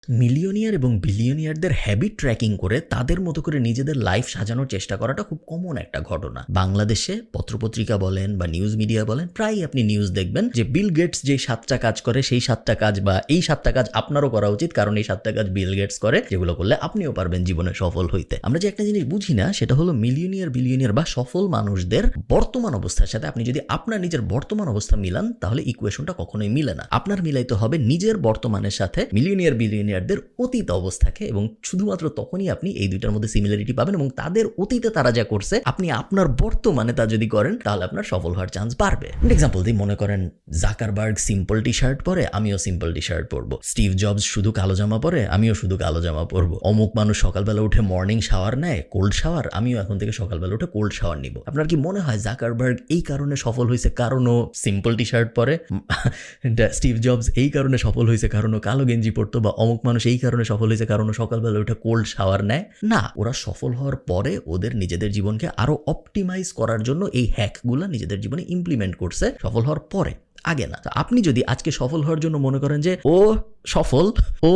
Millionaire এবং বিলিয়নিয়ারদের habit tracking করে তাদের মতো করে নিজেদের লাইফ সাজানোর চেষ্টা করাটা খুব কমন একটা ঘটনা। বাংলাদেশে পত্রপত্রিকা বলেন বা নিউজ মিডিয়া বলেন, প্রায়ই আপনি নিউজ দেখবেন যে বিল গেটস যে 7টা কাজ করে সেই 7টা কাজ বা এই 7টা কাজ আপনারও করা উচিত, কারণ এই 7টা কাজ বিল গেটস করে, যেগুলো করলে আপনিও পারবেন জীবনে সফল হইতে। আমরা যে একটা জিনিস বুঝি না সেটা হলো মিলিয়নিয়ার বিলিয়নিয়ার বা সফল মানুষদের বর্তমান অবস্থার সাথে আপনি যদি আপনার নিজের বর্তমান অবস্থা মিলান তাহলে ইকুয়েশনটা কখনোই মিলে না। আপনার মিলাইতে হবে নিজের বর্তমানের সাথে মিলিয়নিয়ার বিলিয়নিয়ারদের অতীত অবস্থাকে, এবং শুধুমাত্র তখনই আপনি এই দুইটার মধ্যে সিমিলারিটি পাবেন এবং তাদের অতীতে তারা যা করছে আপনি আপনার বর্তমানে তা যদি করেন তাহলে আপনার সফল হওয়ার চান্স বাড়বে। এক্সাম্পল দিই, মনে করেন জাকারবার্গ সিম্পল টি শার্ট পরে, আমিও সিম্পল টি শার্ট পরবো। স্টিভ জবস শুধু কালো জামা পরে, আমিও শুধু কালো জামা পরবো। অমুক মানুষ সকালবেলা উঠে মর্নিং শাওয়ার নেয়, কোল্ড শাওয়ার, আমিও এখন থেকে সকালবেলা উঠে কোল্ড শাওয়ার নিব। আপনার কি মনে হয় জাকারবার্গ এই কারণে সফল হয়েছে কারণও সিম্পল টি শার্ট পরে, স্টিভ জবস এই কারণে সফল হয়েছে কারণও কালো গেঞ্জি পরতো, বা অমুক মানুষ এই কারণে সফল হয়েছে কারণ সকালবেলা উঠে কোল্ড শাওয়ার নেয়? না, ওরা সফল হওয়ার পরে ওদের নিজেদের জীবনকে আরো অপটিমাইজ করার জন্য এই হ্যাকগুলা নিজেদের জীবনে ইমপ্লিমেন্ট করছে সফল হওয়ার পরে, আগে না। আপনি যদি আজকে সফল হওয়ার জন্য মনে করেন যে ও সফল, ও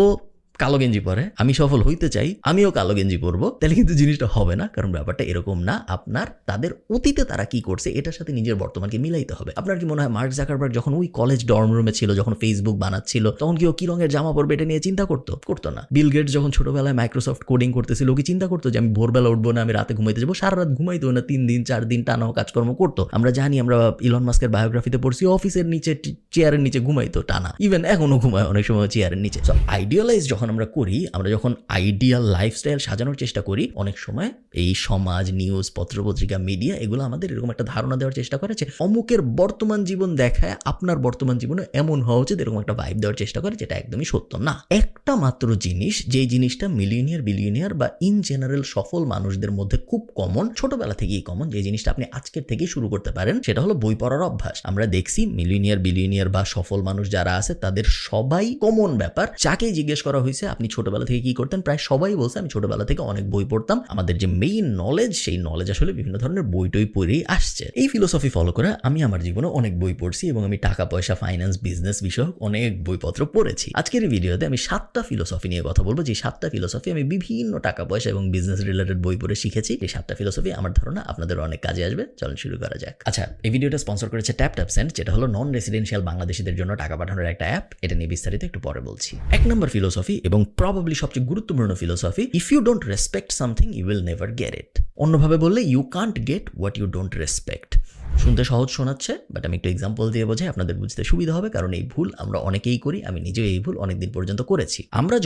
কালো গেঞ্জি পরে, আমি সফল হইতে চাই, আমিও কালো গেঞ্জি পরবো, তাহলে কিন্তু জিনিসটা হবে না। কারণ ব্যাপারটা এরকম না, আপনার তাদের অতীতে তারা কি করছে এটার সাথে নিজের বর্তমানকে মিলাইতে হবে। আপনার কি মনে হয় মার্ক জাকারবার্গ যখন ওই কলেজ ডর্ম রুমে ছিল, যখন ফেসবুক বানাচ্ছিল, তখন কি ও কি রঙের জামা পরবে এটা নিয়ে চিন্তা করতো না? বিল গেটস যখন ছোটবেলায় মাইক্রোসফট কোডিং করতেছিল, ও কি চিন্তা করতো যে আমি ভোরবেলা উঠবো না, আমি রাতে ঘুমাইতে যাবো? সারা রাত ঘুমাইতো না, 3 দিন 4 দিন টানাও কাজকর্ম করতো। আমরা জানি, আমরা ইলন মাস্কের বায়োগ্রাফিতে পড়ছি অফিসের নিচে চেয়ারের নিচে ঘুমাইতো টানা, ইভেন এখনো ঘুমায় অনেক সময় চেয়ারের নিচে। সো আইডিয়ালাইজ যখন আমরা করি, আমরা যখন আইডিয়াল লাইফস্টাইল সাজানোর চেষ্টা করি, অনেক সময় এই সমাজ, নিউজ, পত্রপত্রিকা, মিডিয়া এগুলো আমাদের এরকম একটা ধারণা দেওয়ার চেষ্টা করে যে অমুকের বর্তমান জীবন দেখায় আপনার বর্তমান জীবনে এমন হওয়া উচিত, এরকম একটা ভাইব দেওয়ার চেষ্টা করে, যেটা একদমই সত্য না। একটা মাত্র জিনিস, যেই জিনিসটা মিলিয়নিয়ার বিলিয়নিয়ার বা ইন জেনারেল সফল মানুষদের মধ্যে খুব কমন, ছোটবেলা থেকেই কমন, যে জিনিসটা আপনি আজকের থেকেই শুরু করতে পারেন, সেটা হলো বই পড়ার অভ্যাস। আমরা দেখছি মিলিয়নিয়ার বিলিয়নিয়ার বা সফল মানুষ যারা আছে তাদের সবাই কমন ব্যাপার, যাকেই জিজ্ঞেস করা হয়েছে আপনি ছোটবেলা থেকে কি করতেন, প্রায় সবাই বলছে আমি ছোটবেলা থেকে অনেক বই পড়তাম। আমাদের যে মেইন নলেজ, সেই নলেজ আসলে বিভিন্ন ধরনের বই টই পড়েই আসছে। এই ফিলোসফি ফলো করে আমি আমার জীবনে অনেক বই পড়ছি এবং আমি টাকা পয়সা, ফাইন্যান্স, বিজনেস বিষয়ক অনেক বইপত্র পড়েছি। আজকের এই ভিডিওতে আমি 7টা ফিলোসফি নিয়ে কথা বলবো, যে 7টা ফিলোসফি আমি বিভিন্ন টাকা পয়সা এবং বিজনেস রিলেটেড বই পড়ে শিখেছি। এই 7টা ফিলোসফি আমার ধারণা আপনাদের অনেক কাজে আসবে। চলুন শুরু করা যাক। আচ্ছা, এই ভিডিওটা স্পন্সর করেছে TapTapSend, যেটা হলো নন রেসিডেন্সিয়াল বাংলাদেশিদের জন্য টাকা পাঠানোর একটা অ্যাপ। এটা নিয়ে বিস্তারিত একটু পরে বলছি। 1 নম্বর ফিলোসফি এবং প্রবাবলি সবচেয়ে গুরুত্বপূর্ণ philosophy, if you don't respect something you will never get it. অন্যভাবে বললে, you can't get what you don't respect. শুনতে সহজ শোনাচ্ছে, বাট আমি একটু এক্সাম্পল দিয়ে বোঝাই, আপনাদের বুঝতে সুবিধা হবে, কারণ এই ভুল আমরা অনেকেই করি, আমি নিজেও এই ভুল অনেকদিন পর্যন্ত করেছি। আমরা